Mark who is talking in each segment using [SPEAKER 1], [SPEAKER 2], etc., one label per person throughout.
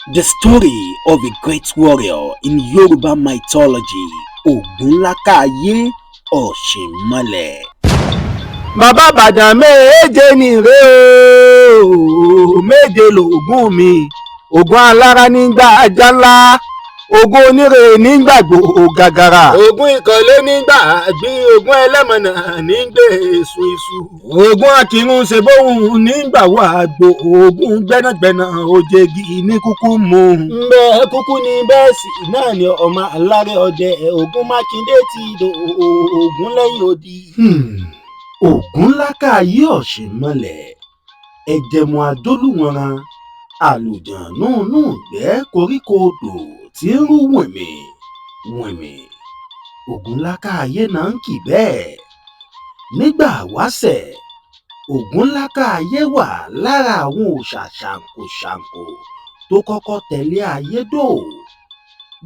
[SPEAKER 1] The story of a great warrior in Yoruba mythology, Ògún lákáayé Ọ̀ṣìnmọ̀lẹ̀.
[SPEAKER 2] Bàbá Ìbàdàn méje nìrè o, méje lògún mi. Ògún alára nígbà ajá ńlá, Ògún onírè nígbàgbò gàgàrà, Ògún ìkọ̀lé nígbà àgbín, Ògún ẹlẹ́mọ̀nà nígbè èso iṣu, Ògún akírun ṣe bóun nígbàwó àgbò, Ògún gbẹ́nàgbẹ́nà òjègì ní kúkú mu. Bẹ́ẹ̀ kúkú ni bẹ́ẹ̀ sì náà ni ọmọ alárẹ̀ ọdẹ Ògún Mákindé ti do Ògún lẹ́yìn odi. Ògún lákáayé Ọ̀ṣìnmọ̀lẹ̀, ẹ̀jẹ̀mú adólùwọ̀nran, àlùjànnú ìgbẹ́ koríko odò tí ń rú wìnmì wìnmì. Ògún lákáayé náà ń kì bẹ́ẹ̀. Nígbà wáṣẹ̀, Ògún lákáayé wà lára àwọn òòṣà ṣàǹkóṣàǹkó tó kọ́kọ́ tẹ̀lé ayé dò.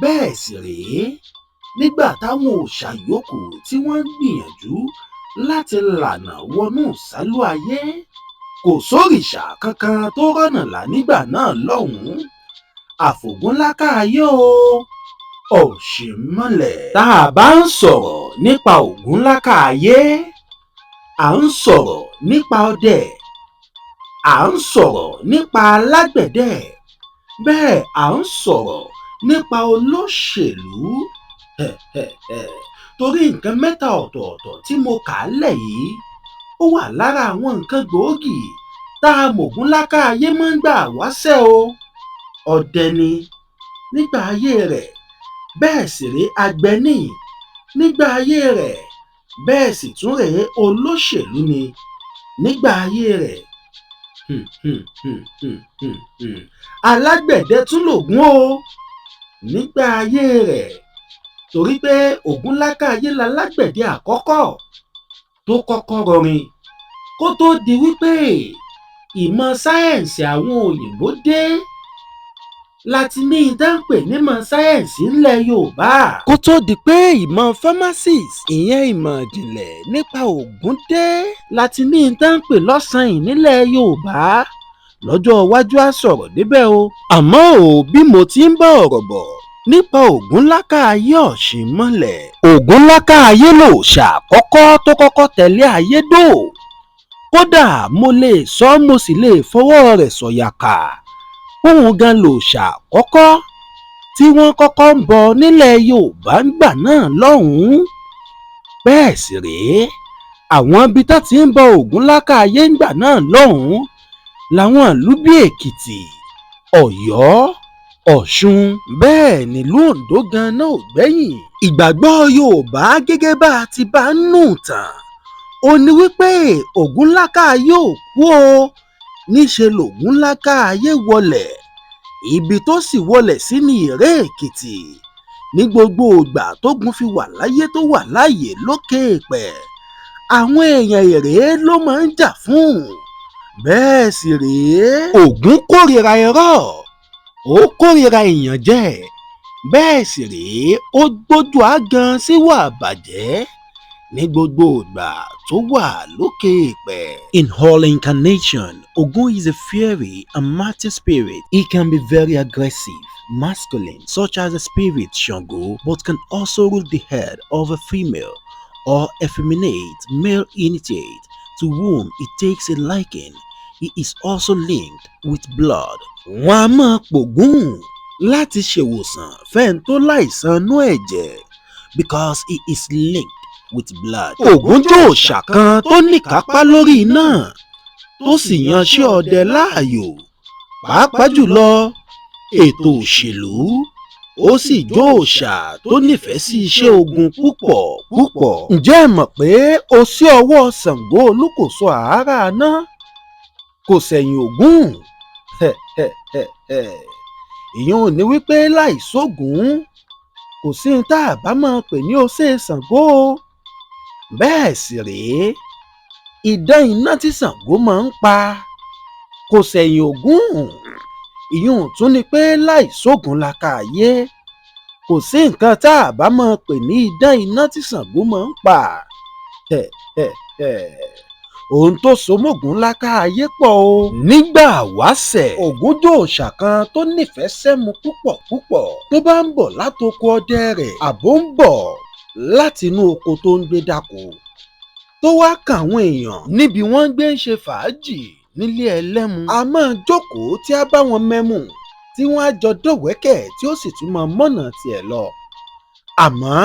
[SPEAKER 2] Bẹ́ẹ̀ sì rèé, nígbà táwọn òòṣà yòókù tí wọ́n ń gbìyànjú láti lànà wọnú ìsálú ayé, kò sórìṣà kankan tó rọ̀nà là nígbà náà lọ́hùn-ún. Àfògún lákáayé o, Ọ̀ṣìnmọ̀lẹ̀. Tá a bá ń sọ̀rọ̀ nípa Ògún lákáayé, à ń sọ̀rọ̀ nípa ọdẹ, à ń sọ̀rọ̀ nípa alágbẹ̀dẹ, bẹ́ẹ̀ à ń sọ̀rọ̀ nípa olóṣèlú. Torí nǹkan mẹ́ta ọ̀tọ̀ọ̀tọ̀ tí mo kà á lẹ̀ yìí, ó wà lára àwọn nǹkan gbòógì tá a mọ̀gún lákáayé máa ń gbà wáṣẹ́ o. Ọdẹ ni nígbà ayé rẹ̀, bẹ́ẹ̀ sì rèé àgbẹ̀ ni nígbà ayé rẹ̀, bẹ́ẹ̀ sì tún rèé olóṣèlú ni nígbà ayé rẹ̀. Alágbẹ̀dẹ tún lògún o nígbà ayé rẹ̀, torí pé Ògún lákáayé lalágbẹ̀dẹ àkọ́kọ́ tó kọ́kọ́ rọrin kó tó di wípé ìmọ̀ sáyẹ̀nsì àwọn òyìnbó dé. Láti ní ìdánpè nímọ̀ sáyẹ̀nsì ńlẹ̀ Yorùbá. Kó tó di pé ìmọ̀ pharmacist, ìyẹn ìmọ̀ ìjìnlẹ̀ nípa ògùn dé, láti ní ìdánpè lọ́sàn-án nílẹ̀ Yorùbá. Lọ́jọ́ iwájú á sọ̀rọ̀ débẹ̀ o. Àmọ́ ò bí mo ti ń bá ọ̀rọ̀ bọ̀ nípa Ògún lákáayé Ọ̀ṣìnmọ̀lẹ̀. Ògún lákáayé lòòṣà àkọ́kọ́ tó kọ́kọ́ tẹ̀lé ayé dò. Kódà mo lè sọ, mo sì lè fọwọ́ rẹ̀ sọ̀yàkà. Òun gan lòòṣà àkọ́kọ́ tí wọ́n kọ́kọ́ ń bọ nílẹ̀ Yorùbá ńgbà náà lọ́hùn-ún. Bẹ́ẹ̀ sì rèé, àwọn ibi tá ti ń bọ Ògún lákáayé ńgbà náà lọ́hùn-ún làwọn ìlú bí Èkìtì, Ọ̀yọ́, Ọ̀ṣun, bẹ́ẹ̀ nílùú Oǹdó gan náà ò gbẹ́yìn. Ìgbàgbọ́ Yorùbá gẹ́gẹ́ bá a ti bá ń nù tàn, ó ní wípé Ògún lákáayé ò kú o, níṣe lògún lákáayé wọlẹ̀. Ibi tó sì wọlẹ̀ sí ní Ìré Èkìtì. Ní gbogbo ìgbà tógun fi wà láyé tó wà láàyè lókè èèpẹ̀, àwọn èèyàn Ìré ló máa ń jà fún. Bẹ́ẹ̀ sì rèé, Ògún kórìíra irọ́, ó kórìíra ìyànjẹ, bẹ́ẹ̀ sì rèé ó gbójú àgan síwà bàjẹ́ ní gbogbo ìgbà tó wà lókè èèpẹ̀.
[SPEAKER 1] In all incarnation, Ògún is a fiery and mighty spirit. He can be very aggressive, masculine, such as the spirit Ṣàngó, but can also rule the head of a female or effeminate male initiate to whom he takes a liking. He is also linked with blood.
[SPEAKER 2] Wọ́n á máa pògún láti ṣèwòsàn fẹ́ni tó láìsàn inú ẹ̀jẹ̀,
[SPEAKER 1] because he is linked with blood.
[SPEAKER 2] Ògún jẹ́ òòṣà kan tó níkápá lórí iná, tó sì yanṣẹ́ ọdẹ láàyò, pàápàá jùlọ ètò òṣèlú. Ó sì jẹ́ òòṣà tó nífẹ̀ẹ́ sí iṣẹ́ ogun púpọ̀ púpọ̀. Ǹjẹ́ ẹ mọ̀ pé oṣé ọwọ́ Ṣàngó Olúkòso àárá aná kò sẹ̀yìn Ògún? Ìyẹn ò ní wípé láìsógún kò sí ní tá a bá máa pè ní oṣé Ṣàngó. Bẹ́ẹ̀ sì rèé, idán iná tí Ṣàngó máa ń pa kò sẹ̀yìn Ògún. Ìyẹn ò tún ni pé láìsógún lákáayé kò sí nǹkan tá a bá máa pè ní idán iná tí Ṣàngó máa ń pa.
[SPEAKER 1] ohun tó so mọ́gún lákáayé pọ̀ o. nígbà wáṣẹ̀ Ògún jẹ́ òòṣà kan tó nífẹ̀ẹ́ sẹ́mu púpọ̀ púpọ̀. tó bá ń bọ̀ látoko ọdẹ rẹ̀ àbó ń bọ̀ látinú oko tó ń gbé dáko tó wá kà àwọn èèyàn níbi wọ́n gbé ń ṣe fàájì nílé ẹlẹ́mu, a máa jókòó tí a bá wọn mẹ́mù tí wọ́n á jọ dọ̀wẹ́kẹ̀ tí ó sì tún máa mọ̀nà tiẹ̀ lọ. àmọ́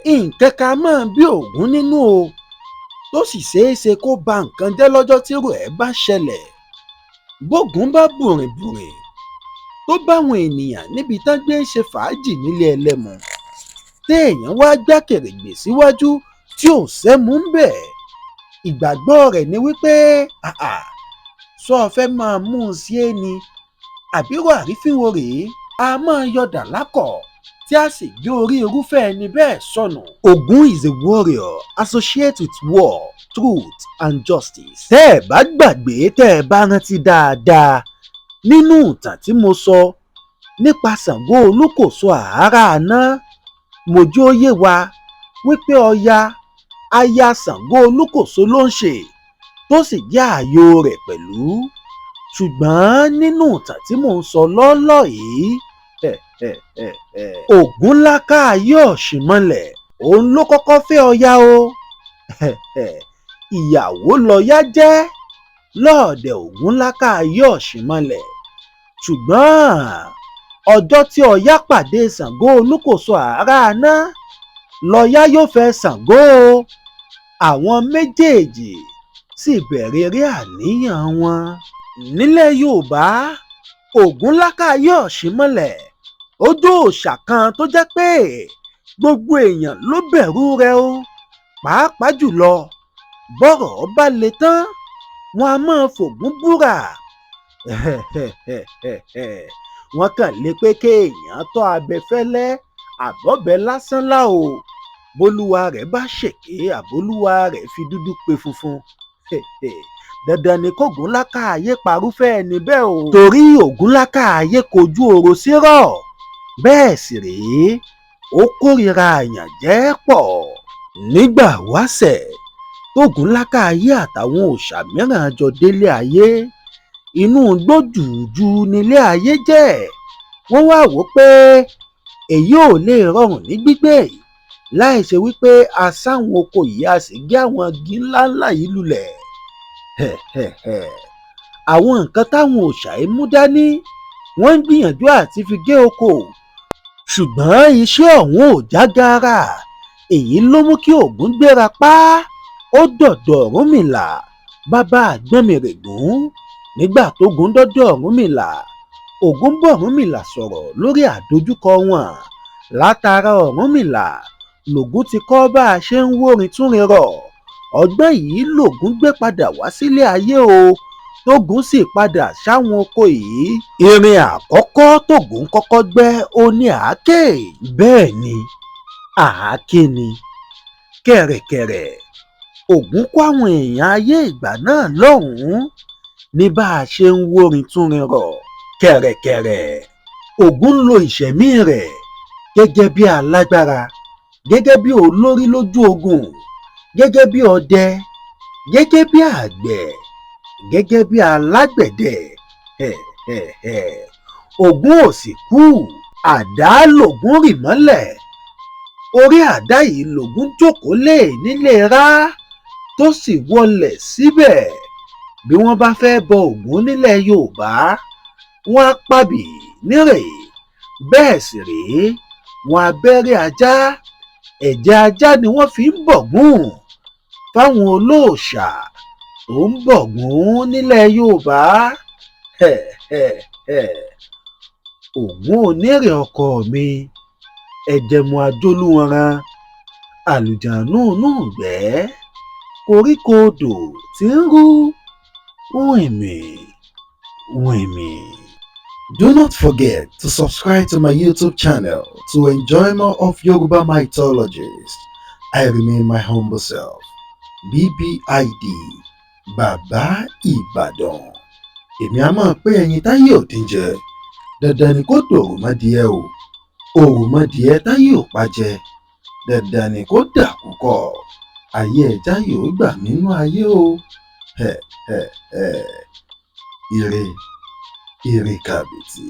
[SPEAKER 1] nǹkan kan máa bí Ògún nínú o tó sì ṣeé ṣe kó ba nǹkan jẹ́ lọ́jọ́ tírú ẹ̀ bá ṣẹlẹ̀. bógun bá bùrìnbùrìn tó báwọn ènìyàn níbi tán gbé ń ṣe fàájì nílé ẹlẹ́mu téèyàn wá gbá kèrègbè síwájú tí ò sẹ́mu ń bẹ̀, ìgbàgbọ́ rẹ̀ ni wípé sọ fẹ́ máa mú un sí ẹni àbírò àrífínwó rèé, a máa yọdà lákọ̀ tí a sì gbé orí irúfẹ́ ẹni bẹ́ẹ̀ sọnù. Ògún is a warrior associated with war, truth and justice. tẹ́ ẹ bá gbàgbé, tẹ́ ẹ bá rántí dáadáa nínú ìtàn tí mo sọ nípa Ṣàngó Olúkòso àárá aná, mo jó yé wa wípé Ọya aya Ṣàngó Olúkòso ló ń ṣe tó sì jẹ́ ààyò rẹ̀ pẹ̀lú. ṣùgbọ́n nínú ìtàn tí mò ń sọ lọ́ọ́lọ́ yìí, Ògún lákáayé ọ̀ṣìnmọlẹ̀ òun ló kọ́kọ́ fẹ́ Ọya o. ìyàwó lọ́ya jẹ́ lọ́ọ̀dẹ̀ Ògún lákáayé ọ̀ṣìnmọlẹ̀. ṣùgbọ́n ọjọ́ tí Ọya pàdé Ṣàngó Olúkòso àárá aná lọ́ya yóò fẹ́ Ṣàngó o. àwọn méjèèjì sì bẹ̀rẹ̀ eré àníyàn wọn. nílẹ̀ Yorùbá, Ògún lákáayé ọ̀ṣìnmọlẹ̀ ó jẹ́ òòṣà kan tó jẹ́ pé gbogbo èèyàn ló bẹ̀rù rẹ̀ o. pàápàá jùlọ bọ́rọ̀ bá le tán wọn a máa fògún búra. wọ́n kàn lè pé kéèyàn tọ́ abẹfẹ́lẹ́ àbọ̀bẹ lásán lá o. bólúwa rẹ̀ bá ṣèké àbólúwa rẹ̀ fi dúdú pe funfun, dandan ni kógún lákáayé parúfẹ́ ẹni bẹ́ẹ̀ o. torí Ògún lákáayé kojú oró sírọ̀, bẹ́ẹ̀ sì rèé ó kórìíra àyànjẹ́ pọ̀. nígbà wáṣẹ̀ tógún lákáayé àtàwọn òòṣà mìíràn jọ délé ayé, inú igbó jùújù nílé ayé jẹ́. wọ́n wá wò pé èyí ò lè rọrùn ní gbígbé láì ṣe wípé a sáwọn oko yìí a sì gé àwọn igi ńláńlá yìí lulẹ̀. àwọn nǹkan táwọn òòṣà yìí mú dání wọ́n ń gbìyànjú àti fi gé oko, ṣùgbọ́n iṣẹ́ ọ̀hún ò já gaara. èyí ló mú kí Ògún gbéra pa ó dọ̀dọ̀ Ọ̀rúnmìlà bàbá Àgbọnmìrègún. nígbà tógun dọ́dọ̀ Ọ̀rúnmìlà, Ògún bá Ọ̀rúnmìlà sọ̀rọ̀ lórí àdójúkọ wọn. látara Ọ̀rúnmìlà lògún ti kọ́ bá a ṣe ń wórin túnrin rọ̀. ọgbọ́n yìí lògún gbé padà wá sílé ayé o, tógún sì padà sáwọn oko yìí. irin àkọ́kọ́ tógún kọ́kọ́ gbẹ́ ó ní àáké. bẹ́ẹ̀ ni àáké ni. kẹ̀rẹ̀kẹ̀rẹ̀ Ògún kó àwọn èèyàn ayé ìgbà náà lọ́hùn-ún ní bá a ṣe ń wórin túnrin rọ̀. kẹ̀rẹ̀kẹ̀rẹ̀ Ògún lo ìṣẹ̀mí rẹ̀ gẹ́gẹ́ bí alágbára, gẹ́gẹ́ bí olórí lójú ogun, gẹ́gẹ́ bí ọdẹ, gẹ́gẹ́ bí àgbẹ̀, gẹ́gẹ́ bí alágbẹ̀dẹ. Ògún ò sì kú, àdá lògún rì mọ́lẹ̀. orí àdá yìí lògún jókòó lé nílé rá tó sì wọlẹ̀ síbẹ̀. bí wọ́n bá fẹ́ bọ Ògún nílẹ̀ Yorùbá, wọ́n á pàbí nírè, bẹ́ẹ̀ sì rèé wọ́n á bẹ́rẹ́ ajá. ẹ̀jẹ̀ ajá ni wọ́n fi ń bọ̀gún fáwọn olóòṣà tó ń bọ̀gún nílẹ̀ Yorùbá. Ògún onírè ọkọ mi, ẹ̀jẹ̀mú ajólúwọ̀nran, àlùjànnú nùgbẹ́, koríko odò tí ń rú wìnmì wìnmì. Do not forget to subscribe to my YouTube channel to enjoy more of Yoruba mythologies. I remain my humble self, BBID, Bàbá Ìbàdàn. èmi á máa pé ẹyin táyé ò dín jẹ, dandan ni kó dòròmọdìẹ o. òròmọdìẹ táyé ò pa jẹ, dandan ni kó dàkúkọ.
[SPEAKER 2] ayé ẹja yóò gbà nínú ayé o. Ire kàbìtì.